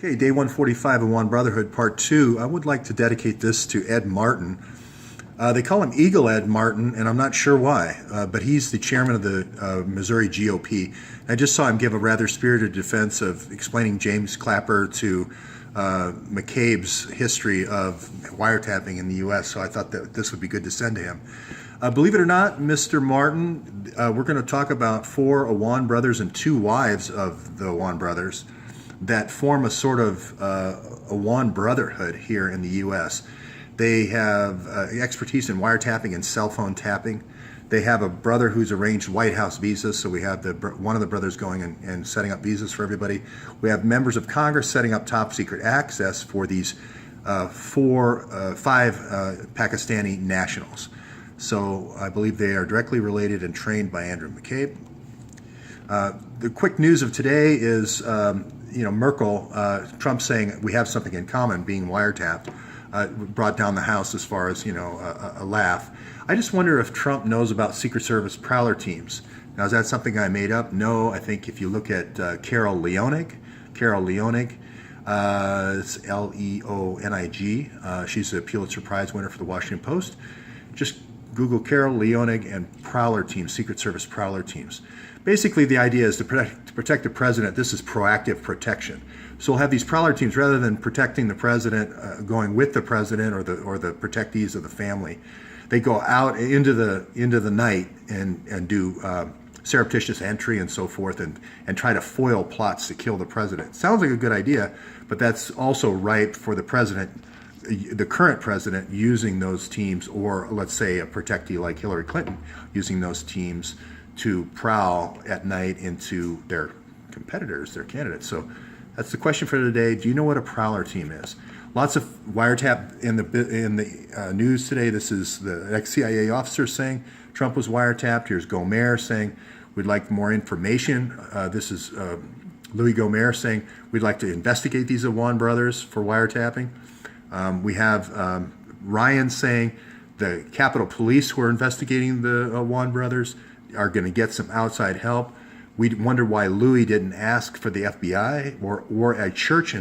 Okay, day 145 of One Brotherhood, part 2. I would like to dedicate this to Ed Martin. They call him Eagle Ed Martin, and I'm not sure why, but he's the chairman of the Missouri GOP. I just saw him give a rather spirited defense of explaining James Clapper to McCabe's history of wiretapping in the U.S., so I thought that this would be good to send to him. Believe it or not, Mr. Martin, we're going to talk about 4 Awan brothers and 2 wives of the Awan brothers that form a sort of Awan brotherhood here in the U.S. They have expertise in wiretapping and cell phone tapping. They have a brother who's arranged White House visas, so we have one of the brothers going and setting up visas for everybody. We have members of Congress setting up top secret access for these 5 Pakistani nationals. So I believe they are directly related and trained by Andrew McCabe. The quick news of today is, Merkel, Trump saying we have something in common, being wiretapped, brought down the House as far as, a laugh. I just wonder if Trump knows about Secret Service prowler teams. Now, is that something I made up? No, I think if you look at Carol Leonig, it's Leonig, she's a Pulitzer Prize winner for the Washington Post. Just Google Carol Leonig and prowler teams, Secret Service prowler teams. Basically, the idea is to protect the president. This is proactive protection. So we'll have these prowler teams rather than protecting the president, going with the president or the protectees of the family. They go out into the night and do surreptitious entry and so forth and try to foil plots to kill the president. Sounds like a good idea, but that's also ripe for the president, the current president, using those teams, or let's say a protectee like Hillary Clinton using those teams to prowl at night into their competitors, their candidates. So that's the question for today. Do you know what a prowler team is? Lots of wiretap in the news today. This is the ex-CIA officer saying Trump was wiretapped. Here's Gomer saying we'd like more information. This is Louis Gomer saying we'd like to investigate these Awan brothers for wiretapping. We have Ryan saying the Capitol Police who are investigating the Awan brothers are going to get some outside help. We wonder why Louis didn't ask for the FBI or a church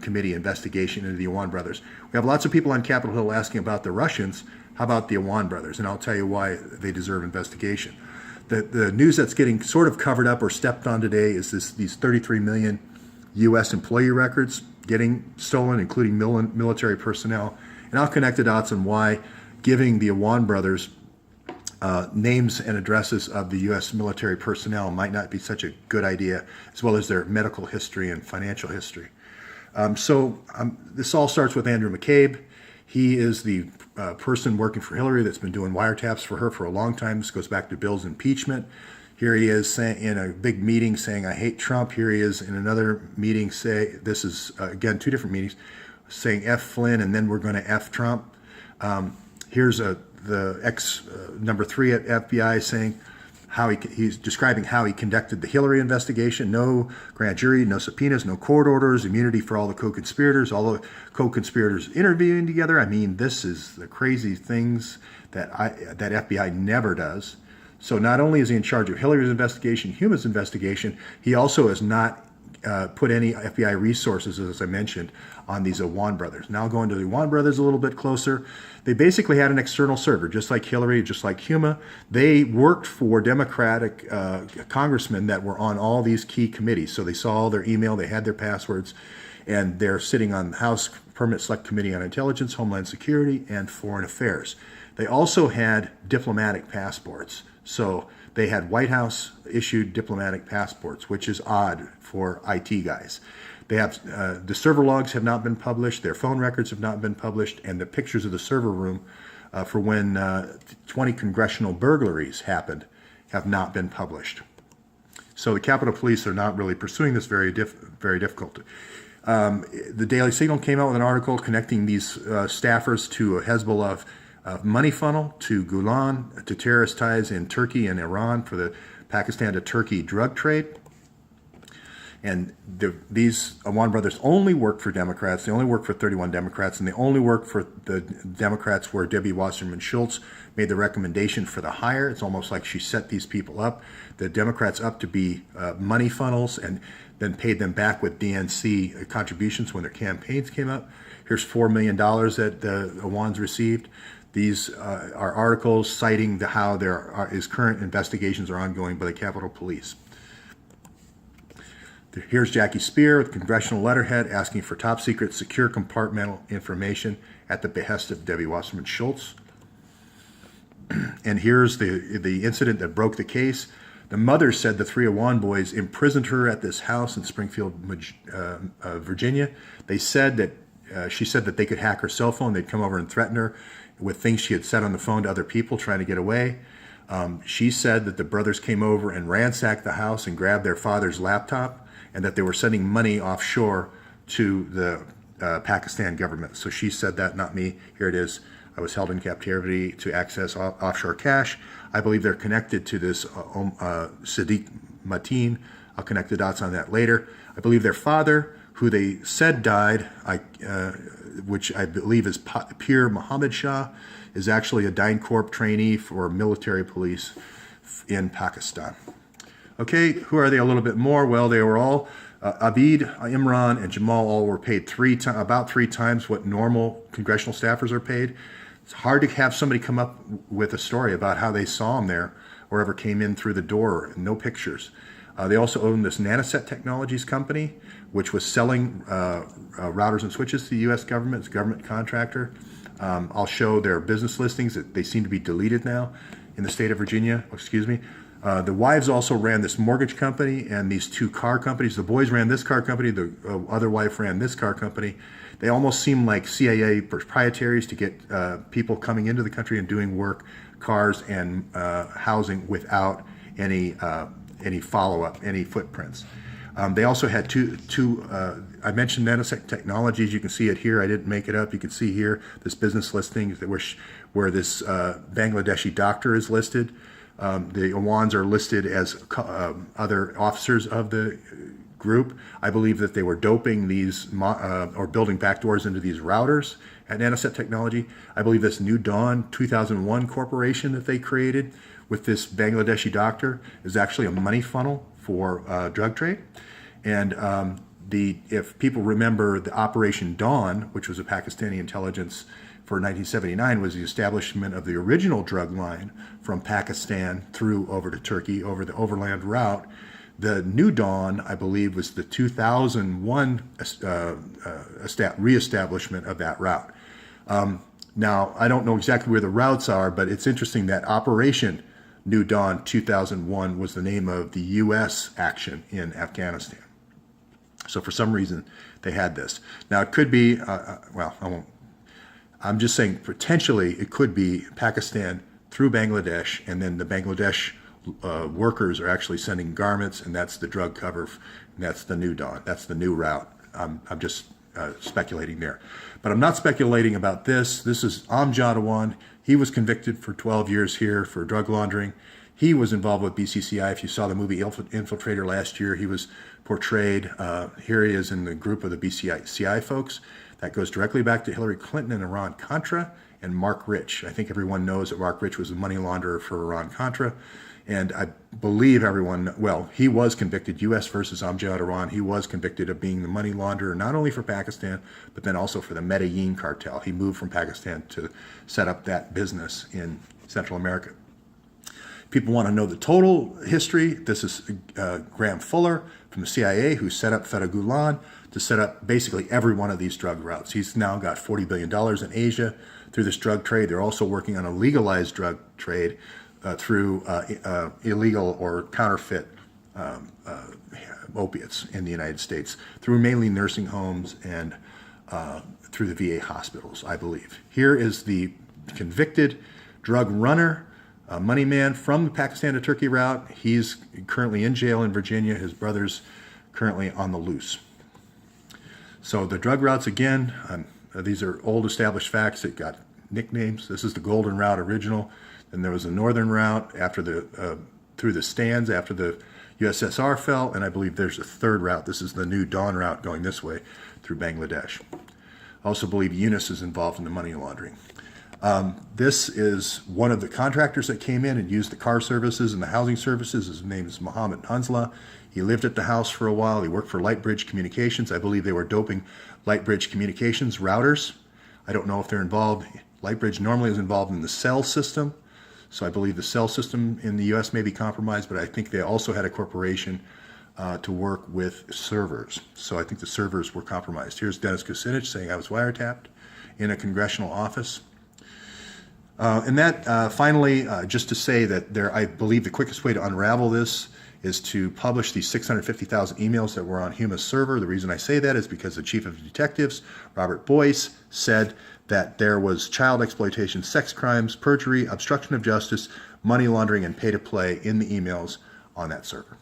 committee investigation into the Awan brothers. We have lots of people on Capitol Hill asking about the Russians. How about the Awan brothers? And I'll tell you why they deserve investigation. The news that's getting sort of covered up or stepped on today is these 33 million U.S. employee records getting stolen, including military personnel. And I'll connect the dots on why giving the Awan brothers names and addresses of the U.S. military personnel might not be such a good idea, as well as their medical history and financial history. This all starts with Andrew McCabe. He is the person working for Hillary that's been doing wiretaps for her for a long time. This goes back to Bill's impeachment. Here he is saying in a big meeting saying, I hate Trump. Here he is in another meeting this is, again, 2 different meetings, saying F Flynn and then we're going to F Trump. Here's the number 3 at FBI saying he's describing how he conducted the Hillary investigation. No grand jury, no subpoenas, no court orders, immunity for all the co-conspirators, all the co-conspirators interviewing together. I mean, this is the crazy things that FBI never does. So not only is he in charge of Hillary's investigation, Huma's investigation, he also has not put any FBI resources, as I mentioned, on these Awan brothers. Now going to the Awan brothers a little bit closer. They basically had an external server, just like Hillary, just like Huma. They worked for Democratic congressmen that were on all these key committees. So they saw all their email, they had their passwords, and they're sitting on the House Permanent Select Committee on Intelligence, Homeland Security, and Foreign Affairs. They also had diplomatic passports. So they had White House issued diplomatic passports, which is odd for IT guys. They have the server logs have not been published, their phone records have not been published, and the pictures of the server room for when 20 congressional burglaries happened have not been published. So the Capitol Police are not really pursuing this very difficult. The Daily Signal came out with an article connecting these staffers to a Hezbollah money funnel, to Gulen, to terrorist ties in Turkey and Iran for the Pakistan to Turkey drug trade. And these Awan brothers only work for Democrats. They only work for 31 Democrats, and they only work for the Democrats where Debbie Wasserman Schultz made the recommendation for the hire. It's almost like she set these people up, the Democrats up to be money funnels, and then paid them back with DNC contributions when their campaigns came up. Here's $4 million that the Awans received. These are articles citing how current investigations are ongoing by the Capitol Police. Here's Jackie Spear with congressional letterhead asking for top secret secure compartmental information at the behest of Debbie Wasserman Schultz. And here's the incident that broke the case. The mother said the three Awan boys imprisoned her at this house in Springfield, Virginia. They said that she said that they could hack her cell phone. They'd come over and threaten her with things she had said on the phone to other people trying to get away. She said that the brothers came over and ransacked the house and grabbed their father's laptop, and that they were sending money offshore to the Pakistan government. So she said that, not me. Here it is. I was held in captivity to access offshore cash. I believe they're connected to this Sadiq Mateen. I'll connect the dots on that later. I believe their father, who they said died, which I believe is Pir Mohammed Shah, is actually a DynCorp trainee for military police in Pakistan. Okay, who are they a little bit more? Well, they were all, Abid, Imran, and Jamal all were paid about three times what normal congressional staffers are paid. It's hard to have somebody come up with a story about how they saw them there or ever came in through the door. No pictures. They also own this Nanoset Technologies company, which was selling routers and switches to the U.S. government. It's a government contractor. I'll show their business listings. They seem to be deleted now in the state of Virginia. Excuse me. The wives also ran this mortgage company and these two car companies. The boys ran this car company. The other wife ran this car company. They almost seem like CIA proprietaries to get people coming into the country and doing work, cars and housing without any follow-up, any footprints. They also had two I mentioned Nanoset Technologies. You can see it here. I didn't make it up. You can see here this business listing where this Bangladeshi doctor is listed. The Awans are listed as other officers of the group. I believe that they were doping these or building backdoors into these routers at Nanoset Technology. I believe this New Dawn 2001 corporation that they created with this Bangladeshi doctor is actually a money funnel for drug trade. And if people remember, the Operation Dawn, which was a Pakistani intelligence for 1979, was the establishment of the original drug line from Pakistan through over to Turkey over the overland route. The New Dawn, I believe, was the 2001 reestablishment of that route. Now, I don't know exactly where the routes are, but it's interesting that Operation New Dawn 2001 was the name of the U.S. action in Afghanistan. So for some reason, they had this. Now, it could be, well, I won't. I'm just saying potentially it could be Pakistan through Bangladesh, and then the Bangladesh workers are actually sending garments, and that's the drug cover, and that's the New Dawn. That's the new route. I'm just speculating there. But I'm not speculating about this. This is Amjad Awan. He was convicted for 12 years here for drug laundering. He was involved with BCCI. If you saw the movie Infiltrator last year, he was portrayed. Here he is in the group of the BCCI folks. That goes directly back to Hillary Clinton and Iran-Contra and Mark Rich. I think everyone knows that Mark Rich was a money launderer for Iran-Contra. And I believe everyone, well, he was convicted, U.S. versus Amjad Awan. He was convicted of being the money launderer, not only for Pakistan, but then also for the Medellin cartel. He moved from Pakistan to set up that business in Central America. People want to know the total history. This is Graham Fuller from the CIA, who set up Fethullah to set up basically every one of these drug routes. He's now got $40 billion in Asia through this drug trade. They're also working on a legalized drug trade through illegal or counterfeit opiates in the United States, through mainly nursing homes and through the VA hospitals, I believe. Here is the convicted drug runner, money man from the Pakistan to Turkey route. He's currently in jail in Virginia. His brother's currently on the loose. So the drug routes, again, these are old established facts that got nicknames. This is the Golden Route original. Then there was a northern route after through the stands after the USSR fell, and I believe there's a third route. This is the New Dawn route going this way through Bangladesh. I also believe Yunus is involved in the money laundering. This is one of the contractors that came in and used the car services and the housing services. His name is Mohammed Hansla. He lived at the house for a while. He worked for Lightbridge Communications. I believe they were doping Lightbridge Communications routers. I don't know if they're involved. Lightbridge normally is involved in the cell system. So I believe the cell system in the U.S. may be compromised, but I think they also had a corporation to work with servers. So I think the servers were compromised. Here's Dennis Kucinich saying I was wiretapped in a congressional office. Finally, just to say that I believe the quickest way to unravel this is to publish these 650,000 emails that were on Huma's server. The reason I say that is because the chief of detectives, Robert Boyce, said that there was child exploitation, sex crimes, perjury, obstruction of justice, money laundering, and pay to play in the emails on that server.